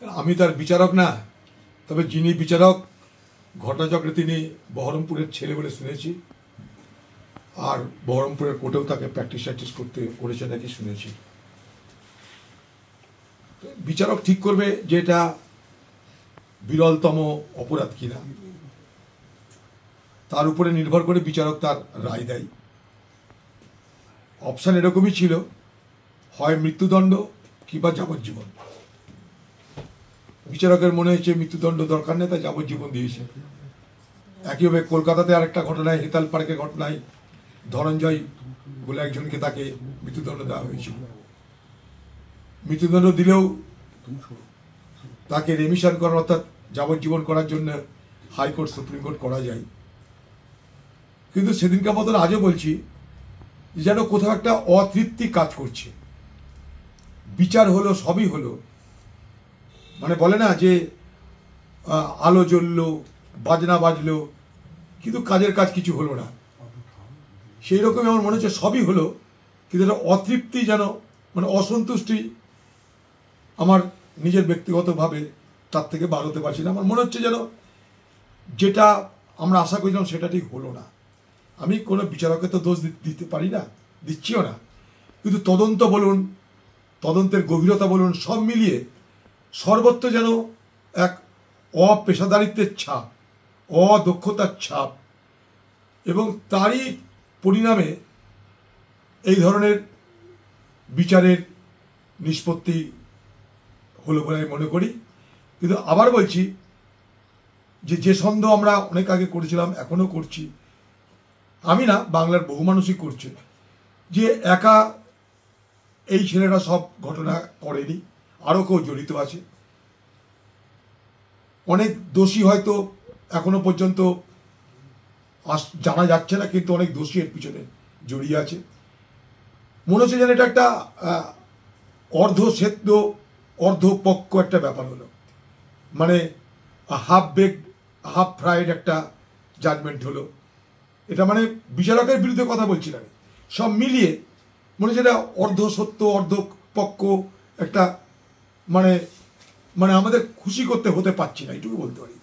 আমি তার বিচারক না, তবে যিনি বিচারক ঘটনাচক্রে তিনি বহরমপুরের ছেলে বলে শুনেছি, আর বহরমপুরের কোর্টেও তাকে প্র্যাকটিস করেছে নাকি শুনেছি। বিচারক ঠিক করবে যে এটা বিরলতম অপরাধ কিনা, তার উপরে নির্ভর করে বিচারক তার রায় দেয়। অপশন এরকমই ছিল, হয় মৃত্যুদণ্ড কিংবা যাবজ্জীবন। বিচারকের মনে হয়েছে মৃত্যুদণ্ড দরকার নেই, তাই যাবজ্জীবন দিয়েছে। একইভাবে কলকাতাতে আরেকটা ঘটনায়, হেতাল পার্কের ঘটনায় ধনঞ্জয় বলে একজনকে তাকে মৃত্যুদণ্ড দেওয়া হয়েছিল। মৃত্যুদণ্ড দিলেও তাকে রেমিশন করার অর্থাৎ যাবজ্জীবন করার জন্য হাইকোর্ট সুপ্রিম কোর্ট করা যায়। কিন্তু সেদিনকার মতন আজও বলছি, যেন কোথাও একটা অতৃপ্তি কাজ করছে। বিচার হলো, সবই হলো, মানে বলে না যে আলো জ্বললো, বাজনা বাজলো, কিন্তু কাজের কাজ কিছু হলো না। সেই রকমই আমার মনে হচ্ছে সবই হলো, কিন্তু একটা অতৃপ্তি যেন, মানে অসন্তুষ্টি আমার নিজের ব্যক্তিগতভাবে তার থেকে বার হতে পারছি না। আমার মনে হচ্ছে যেন যেটা আমরা আশা করেছিলাম সেটা ঠিক হলো না। আমি কোনো বিচারককে তো দোষ দিতে পারি না, দিচ্ছিও না, কিন্তু তদন্ত বলুন, তদন্তের গভীরতা বলুন, সব মিলিয়ে সর্বত্র যেন এক অপেশাদারিত্বের ছাপ, অদক্ষতার ছাপ, এবং তারই পরিণামে এই ধরনের বিচারের নিষ্পত্তি হলো বলে আমি মনে করি। কিন্তু আবার বলছি যে সন্দেহ আমরা অনেক আগে করেছিলাম, এখনো করছি, আমি না, বাংলার বহু মানুষই করছে, যে একা এই ছেলেরা সব ঘটনা করেনি, আরও কেউ জড়িত আছে। অনেক দোষী হয়তো এখনো পর্যন্ত জানা যাচ্ছে না, কিন্তু অনেক দোষী এর পিছনে জড়িয়ে আছে। মনে হচ্ছে যেন এটা একটা অর্ধ সেদ্ধ অর্ধপক্ক একটা ব্যাপার হলো, মানে হাফ বেকড হাফ ফ্রাইড একটা জাজমেন্ট হলো। এটা মানে বিচারকের বিরুদ্ধে কথা বলছি না, সব মিলিয়ে মনে হচ্ছে এটা অর্ধ সত্য অর্ধপক্ষ একটা, মানে আমাদের খুশি করতে হতে পারছি না, এইটুকু বলতে পারি।